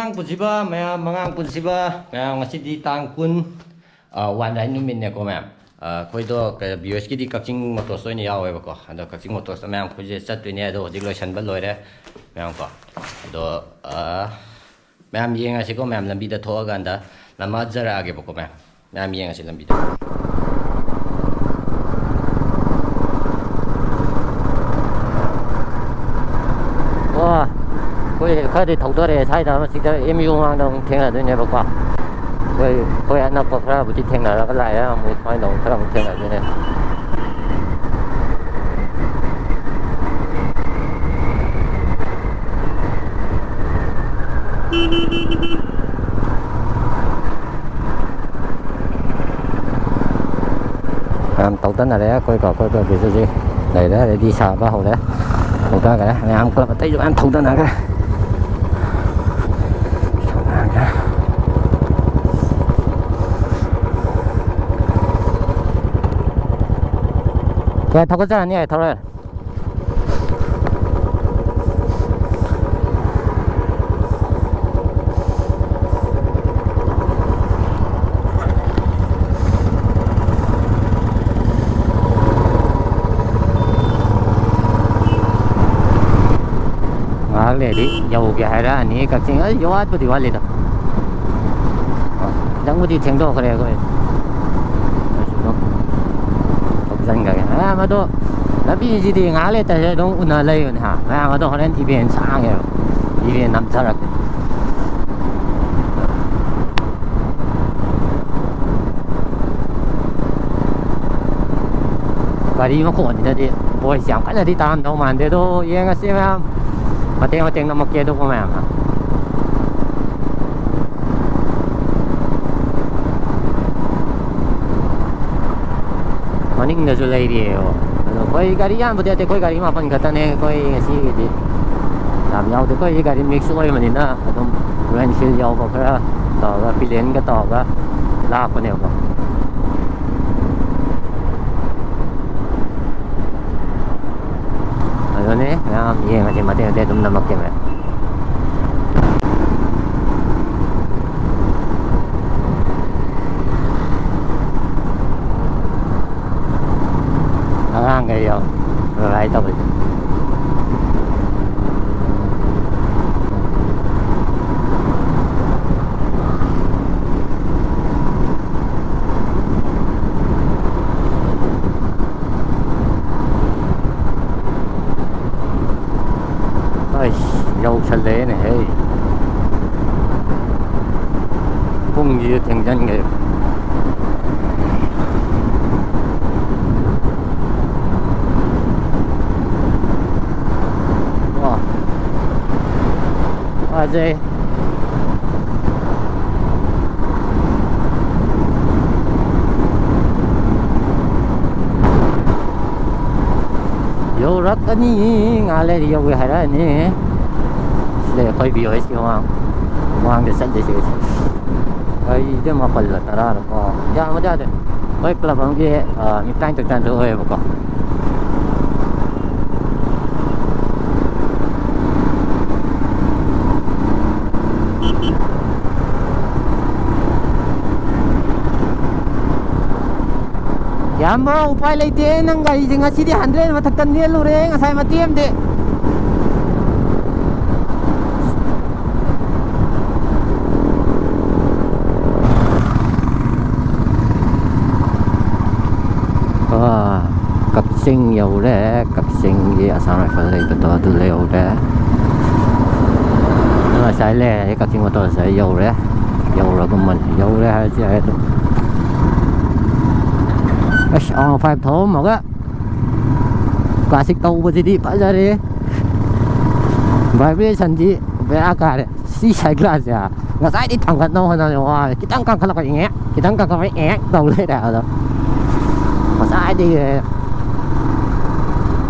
mangang pusiba maya mangang pusiba maya ngasidi tangkun wan rai numin ne ko ma'am khoi do ka BOS ki di kakching motos ni yawe ba ko ado kakching motos ma'am khoi je chat ne do hojik loisan ba loire ma'am ko do ma'am yenga si ko ma'am lambi da thoa ganda lama jara age ba ko ma'am yenga si lambi da wa khoi đi thầu tôi sai đó chỉ cho em yêu mang đồng thiên là tôi nhớ qua khoi ăn nó có phải một chút thiên là cái lại á một hai đồng cái đồng thiên là tôi nhớ tàu tấn là đấy coi cái gì này đó để đi xả vào hồ đấy một cái này ăn có thấy được ăn tàu tấn là cái cái thằng có ra nhỉ thằng này để đi dầu cái hay ra này các chuyện ấy dầu hết bữa đi đó chẳng có đi thèn đó cái này coi dân cái mà đó là bị gì thì ngã lên tại đó un lấy hả mà đó họ lên đi biển sang rồi đi biển nằm sao được cái đi mà còn thì đi ôi chẳng cái là đi tàn đâu mà để đó yên cái xem mà tiếng nó kia đâu có mà morning na July dia koi gari yan buti ate koi gari mapan kata ne koi ngasi gitu làm nhau thì koi gari mix koi mà nên là cũng quen chơi nhau vào cái tàu cái pilihan cái tàu cái la con này không rồi nè làm gì mà chỉ mà tiền tụm nằm mặc cái này ăn cái rồi lại tao bị dâu xanh lé này hey cũng như thành doanh nghiệp gì vô rất cái ní ngã lên thì vô cái hay đó ní để coi biểu ấy không mang để sẵn để chơi cái chứ mà phần là ta ra được có ra mà ra được cái club ông kia những tay thực tan thôi mà có Yamba upay laite nang gari singa sidi 100 mataktan niya lure nga say matiem de cấp sinh dầu đấy cấp sinh gì ở sau này phải lấy cái từ liều đấy nó là sai lẻ cấp sinh mà tôi sẽ dầu đấy dầu rồi của mình dầu đấy hay chứ phải thố mà á classic tàu bây giờ đi phải ra đi vibration gì về aka đấy xí sai glass à ngã sai đi thằng gần đâu nào hoa cái tăng căng là cái nhẹ cái tăng căng phải nhẹ đầu lên đảo rồi mà sai đi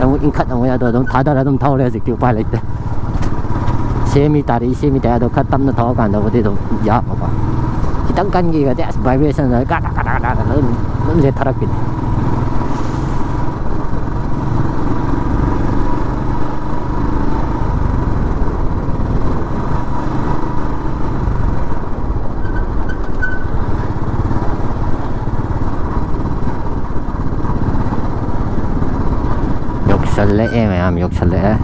đâu in khát đâu rồi đâu tháo ra đâu tháo ra dịch tiêu phải lấy xe mi ta đâu khát tâm nó tháo cả đâu đi đâu giá mà quá cái tăng căng gì cái vibration rồi cắt nó dễ tháo cái 욕설레 mày 욕설레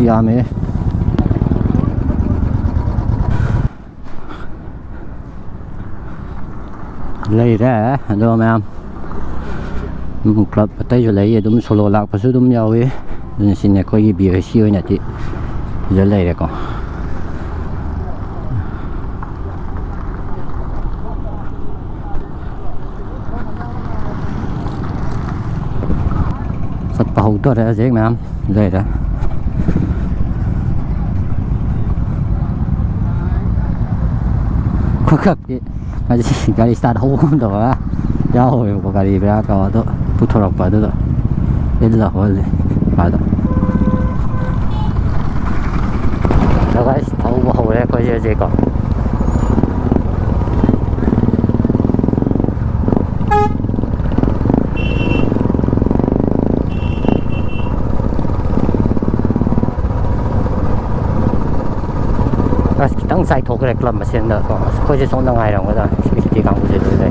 Yummy. Lấy ra đâu mà một club tay rồi lấy đúng solo lạc phải đúng nhau ấy nên xin này có gì bị siêu nhỉ chị giờ lấy ra con sắp bảo tôi ra dễ mà lấy ra 가깝게 아직 가리 스타트 하고 온다가 야호 이거 가리 브라가 와도 붙어락 봐도 일라 원래 봐도 내가 스타트 하고 할 거지 제가 đang sai thuộc cái club mà xem được có coi như sống đang ngày rồi đó chỉ cần một giờ đây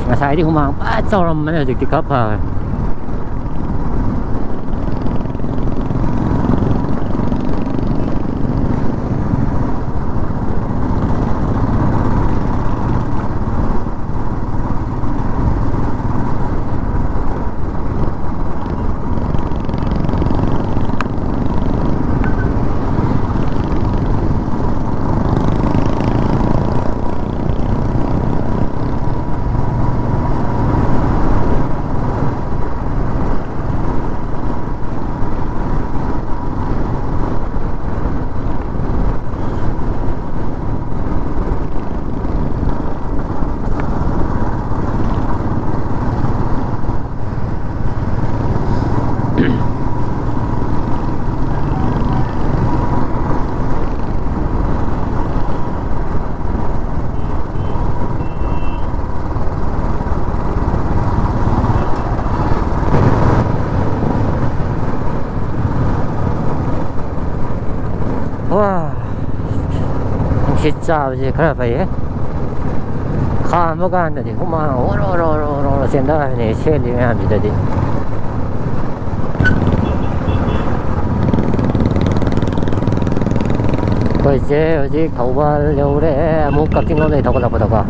mà sai đi không mang ba trăm năm mới được đi cấp à 와 진짜 이제 그래 봐요 가뭐가 안 되지 그만 오로로로로 생각하니 셀리면 안 되지 그 이제 어디 도발려고 그래 못 깎인 놈이 더 걸려보다가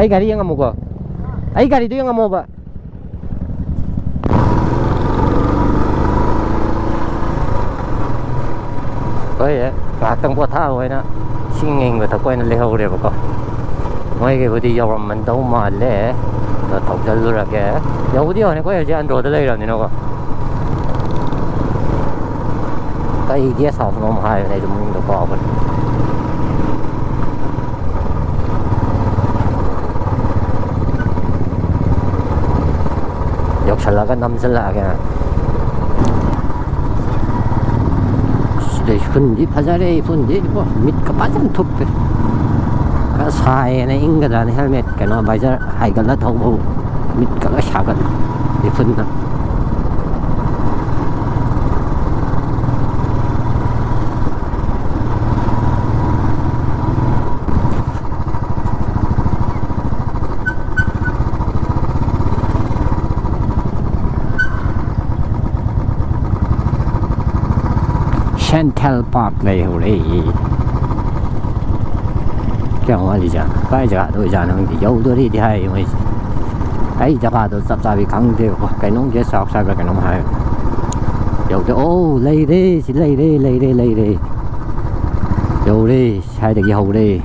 Ay ga리 yang mo ko. Ay ga리 do yang mo ba? Ôi tầng bộ thao vậy nè, xin nghề người ta quay nó leo rồi bà mấy cái bữa đi dầu mình đâu mà lẽ nó thọc ra luôn rồi kìa dầu đi này có gì ăn đồ tới đây rồi nè nó cái kia sọc nó mà hai này chúng được có rồi 역살라가 남살라게 훈디 파자레 훈디 뭐 밑가 빠진 톱들 그 사이에는 인간한 헬멧 그나 바이저 하이갈라 더고 밑가가 샤간 이쁜나 Chantel Park này hồi đấy cái ông ấy giờ cái giờ tôi giờ nó thì dấu tôi đi thì hay mà cái giờ tôi sắp sắp bị căng tiêu cái nông chế sọc sọc cái nông hay dấu tôi ô lấy đi xin lấy đi dấu đi hay được dấu đi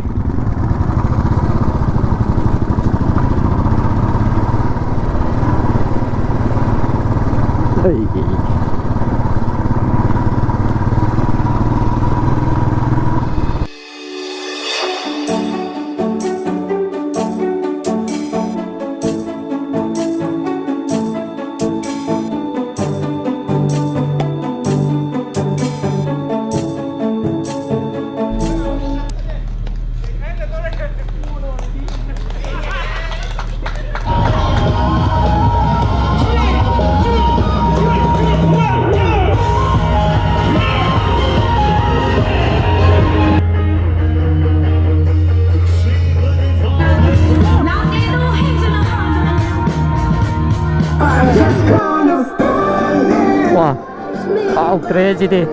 와, 아우 크레이지디